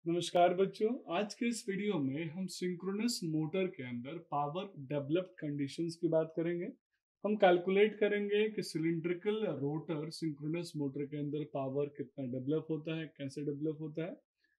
नमस्कार बच्चों। आज के इस वीडियो में हम सिंक्रोनस मोटर के अंदर पावर डेवलप्ड कंडीशंस की बात करेंगे। हम कैलकुलेट करेंगे कि सिलिंड्रिकल रोटर सिंक्रोनस मोटर के अंदर पावर कितना डेवलप होता है, कैसे डेवलप होता है।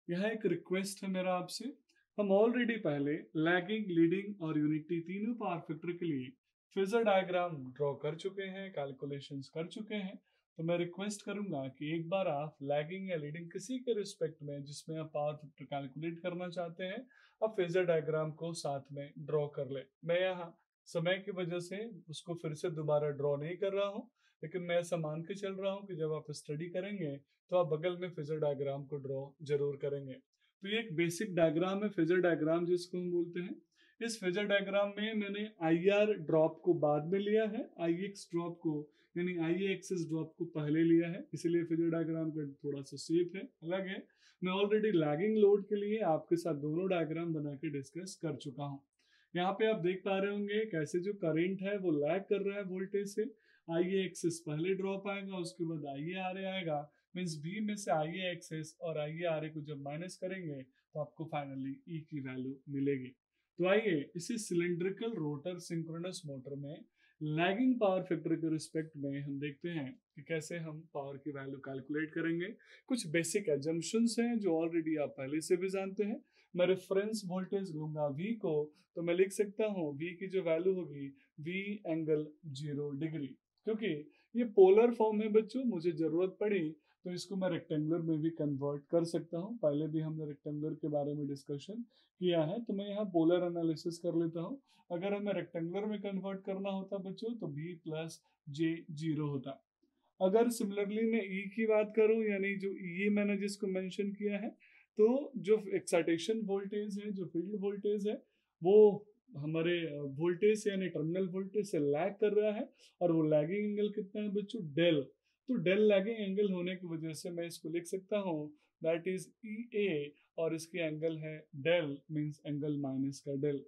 यह एक रिक्वेस्ट है मेरा आपसे। हम ऑलरेडी पहले लैगिंग, लीडिंग और यूनिटी तीनों पावर फैक्टर के लिए फेजर डायग्राम ड्रॉ कर चुके हैं, कैलकुलेशंस कर चुके हैं। तो मैं रिक्वेस्ट करूंगा कि एक बार आप लैगिंग या लीडिंग किसी के रिस्पेक्ट में जिसमें आप पावर फैक्टर कैलकुलेट करना चाहते हैं, आप फेजर डायग्राम को साथ में ड्रॉ कर ले। मैं यहाँ समय की वजह से उसको फिर से दोबारा ड्रॉ नहीं कर रहा हूँ, लेकिन मैं ऐसा मान के चल रहा हूँ कि जब आप स्टडी करेंगे तो आप बगल में फेजर डायग्राम को ड्रॉ जरूर करेंगे। तो ये एक बेसिक डायग्राम है, फेजर डायग्राम जिसको हम बोलते हैं। इस फेजर डायग्राम में मैंने आई आर ड्रॉप को बाद में लिया है, आई एक्स ड्रॉप को यानी आई एक्सिस ड्रॉप को पहले लिया है, इसीलिए फेजर डायग्राम का थोड़ा सा शेप है, अलग है। मैं ऑलरेडी लैगिंग लोड के लिए आपके साथ दोनों डायग्राम बना के डिस्कस कर चुका हूँ। यहाँ पे आप देख पा रहे होंगे कैसे जो करंट है वो लैग कर रहा है वोल्टेज से। आई एक्सिस पहले ड्रॉप आएगा, उसके बाद आई आर आएगा। मीन्स वी में से आई एक्सिस और आई आर को जब माइनस करेंगे तो आपको फाइनली ई की वैल्यू मिलेगी। तो आइए इसी सिलिंड्रिकल रोटर सिंक्रोनस मोटर में लैगिंग पावर फैक्टर के रिस्पेक्ट में हम देखते हैं कि कैसे हम पावर की वैल्यू कैलकुलेट करेंगे। कुछ बेसिक एजम्पशंस हैं जो ऑलरेडी आप पहले से भी जानते हैं। मैं रेफरेंस वोल्टेज लूंगा V को, तो मैं लिख सकता हूँ V की जो वैल्यू होगी V एंगल 0 डिग्री। क्योंकि ये पोलर फॉर्म है बच्चों, मुझे जरूरत पड़ी तो इसको मैं रेक्टेंगुलर में भी कन्वर्ट कर सकता हूँ। पहले भी हमने रेक्टेंगुलर के बारे में डिस्कशन किया है, तो मैं यहाँ पोलर एनालिसिस कर लेता हूँ। अगर हमें रेक्टेंगुलर में कन्वर्ट करना होता बच्चों तो b प्लस जे 0 होता। अगर सिमिलरली मैं ई की बात करूं, यानी जो ई मैंने जिसको मेंशन किया है, तो जो एक्साइटेशन वोल्टेज है, जो फील्ड वोल्टेज है, वो हमारे वोल्टेज यानी टर्मिनल वोल्टेज से लैग कर रहा है। और वो लैगिंग एंगल कितना है बच्चों? डेल। तो डेल लैगिंग एंगल होने की वजह से मैं इसको लिख सकता हूँ दैट इज ई ए, और इसकी एंगल है डेल, मींस एंगल माइनस का डेल।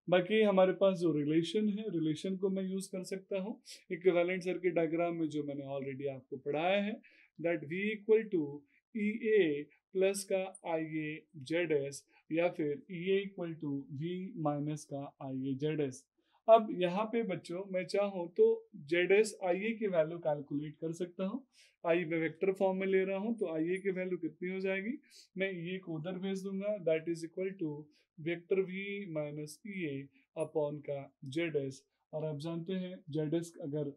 बाकी हमारे पास जो रिलेशन है, रिलेशन को मैं यूज कर सकता हूँ इक्विवेलेंट सर्किट डायग्राम में, जो मैंने ऑलरेडी आपको पढ़ाया है, that V equal to E A plus का आई ए जेड एस, या फिर E A equal to V minus का आई ए जेड एस। अब यहाँ पे बच्चों मैं चाहूँ तो जेड एस आई ए की वैल्यू कैलकुलेट कर सकता हूँ। आई मैं वेक्टर फॉर्म में ले रहा हूँ, तो आई ए की वैल्यू कितनी हो जाएगी? मैं ई ए को उधर भेज दूंगा, that is equal to vector v minus E A upon का जेड एस। और आप जानते हैं जेड एस, अगर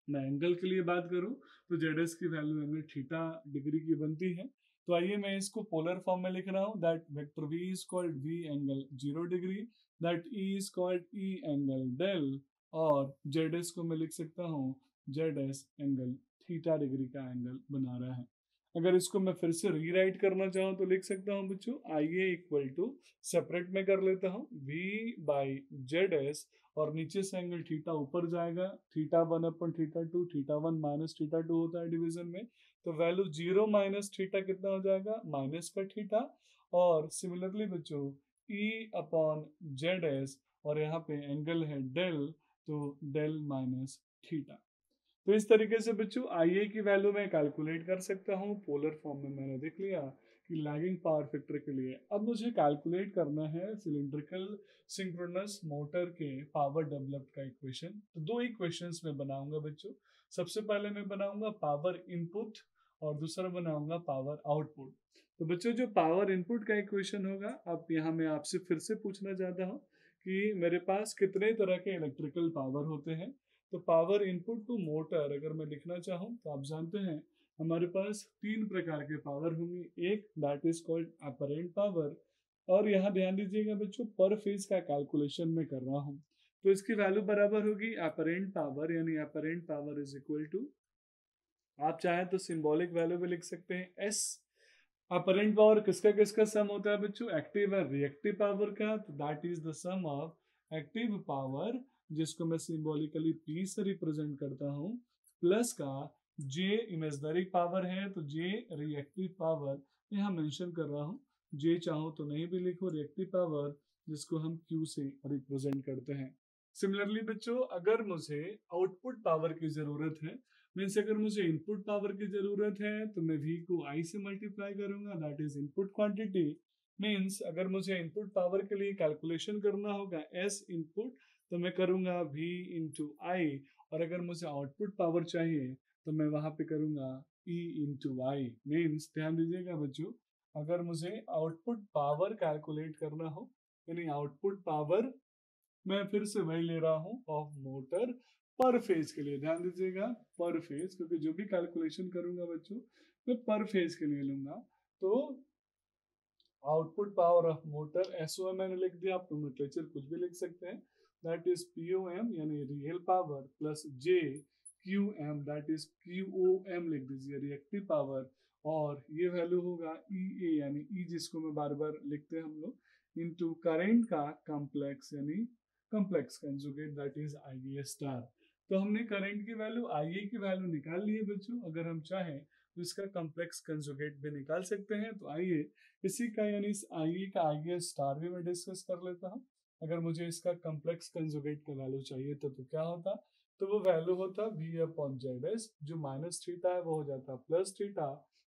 मैं एंगल के लिए बात करूं तो जेड एस की वैल्यू एंगल थीटा डिग्री की बनती है। तो आइए मैं इसको पोलर फॉर्म में लिख रहा हूं, that vector v is called v angle 0 degree, that e is called e angle del, और जेड एस को मैं लिख सकता हूं Z S angle theta degree का एंगल बना रहा है। अगर इसको मैं फिर से रीराइट करना चाहूँ तो लिख सकता हूँ बच्चों आई ए इक्वल टू, सेपरेट में कर लेता हूँ, v बाई जेड एस, और नीचे से एंगल थीटा ऊपर जाएगा, थीटा 1 अपन थीटा 2, थीटा 1 माइनस थीटा 2 होता है डिवीजन में। तो वैल्यू 0 माइनस थीटा कितना हो जाएगा? माइनस का थीटा। और सिमिलरली बच्चों e अपॉन जेड एस, और यहाँ पे एंगल है डेल, तो डेल माइनस थीटा। तो इस तरीके से बच्चों आई ए की वैल्यू मैं कैलकुलेट कर सकता हूँ। पोलर फॉर्म में मैंने देख लिया कि लैगिंग पावर फैक्टर के लिए अब मुझे कैलकुलेट करना है सिलिंड्रिकल सिंक्रोनस मोटर के पावर डेवलप्ड का इक्वेशन। तो दो इक्वेशंस में बनाऊंगा बच्चों। सबसे पहले मैं बनाऊंगा पावर इनपुट, और दूसरा बनाऊंगा पावर आउटपुट। तो बच्चों जो पावर इनपुट का इक्वेशन होगा, अब यहाँ मैं आपसे फिर से पूछना चाहता हूँ कि मेरे पास कितने तरह के इलेक्ट्रिकल पावर होते हैं। तो पावर इनपुट टू मोटर अगर मैं लिखना चाहूँ तो आप जानते हैं हमारे पास तीन प्रकार के पावर होंगे। एक that is called apparent power, और यहाँ ध्यान दीजिएगा बच्चों पर फेज का कैलकुलेशन में कर रहा हूँ, तो इसकी वैल्यू बराबर होगी अपरेंट पावर, यानी apparent power is equal to, आप चाहें तो सिंबॉलिक वैल्यू भी लिख सकते हैं एस। अपरेंट पावर किसका किसका सम होता है बच्चों? एक्टिव और रिएक्टिव पावर का। तो that is the sum of active power, जिसको मैं सिंबॉलिकली P से रिप्रेजेंट करता हूँ, प्लस का J इमेजनरी पावर है, तो J रिएक्टिव पावर यहाँ मेंशन कर रहा हूँ। J चाहो तो नहीं भी लिखो, रिएक्टिव पावर जिसको हम Q से रिप्रेजेंट करते हैं। सिमिलरली बच्चों अगर मुझे आउटपुट पावर की जरूरत है, मीन्स अगर मुझे इनपुट पावर की जरूरत है तो मैं v को i से मल्टीप्लाई करूंगा, that is input quantity. Means अगर मुझे इनपुट पावर के लिए कैलकुलेशन करना होगा s इनपुट, तो मैं करूंगा v इंटू आई। और अगर मुझे आउटपुट पावर चाहिए तो मैं वहां पे करूंगा e इंटू आई। मीन्स ध्यान दीजिएगा बच्चों, अगर मुझे आउटपुट पावर कैलकुलेट करना हो, यानी आउटपुट पावर मैं फिर से वही ले रहा हूँ ऑफ मोटर पर फेज के लिए, ध्यान दीजिएगा पर फेज, क्योंकि जो भी कैलकुलेशन करूंगा बच्चों मैं पर फेज के लिए लूंगा। तो output power of motor SOM मैंने लिख दिया, आप नोमेनक्लेचर कुछ भी लिख सकते हैं, दैट इज पीओएम यानी real power plus J QM that is QOM लिख दीजिए रिएक्टिव पावर। और ये वैल्यू होगा ई ए यानी ई जिसको मैं बार बार लिखते हैं हम लोग इनटू करंट का कॉम्प्लेक्स यानी complex conjugate that is I A star. तो हमने करंट की वैल्यू आई ए की वैल्यू निकाल ली है बच्चों। अगर हम चाहें तो इसका कॉम्प्लेक्स कंजुगेट भी निकाल सकते हैं। तो आइए इसी का यानी इस आई का आई स्टार भी मैं डिस्कस कर लेता हूँ। अगर मुझे इसका कॉम्प्लेक्स कंजुगेट का वैल्यू चाहिए तो क्या होता, तो वो वैल्यू होता v अपॉन जेड एस, जो माइनस थीटा है वो हो जाता plus theta.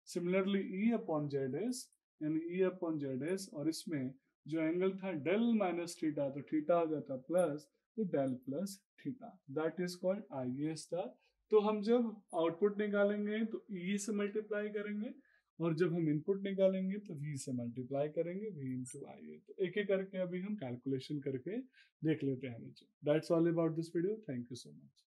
Similarly e upon Z S यानी e अपॉन जेड एस, और इसमें जो एंगल था डेल माइनस थीटा, तो थीटा हो जाता प्लस, तो del plus theta that is called I A star. तो हम जब आउटपुट निकालेंगे तो ई से मल्टीप्लाई करेंगे, और जब हम इनपुट निकालेंगे तो v से मल्टीप्लाई करेंगे v इंटू आई। तो एक एक करके अभी हम कैलकुलेशन करके देख लेते हैं बच्चों। That's all about this video, thank you so much.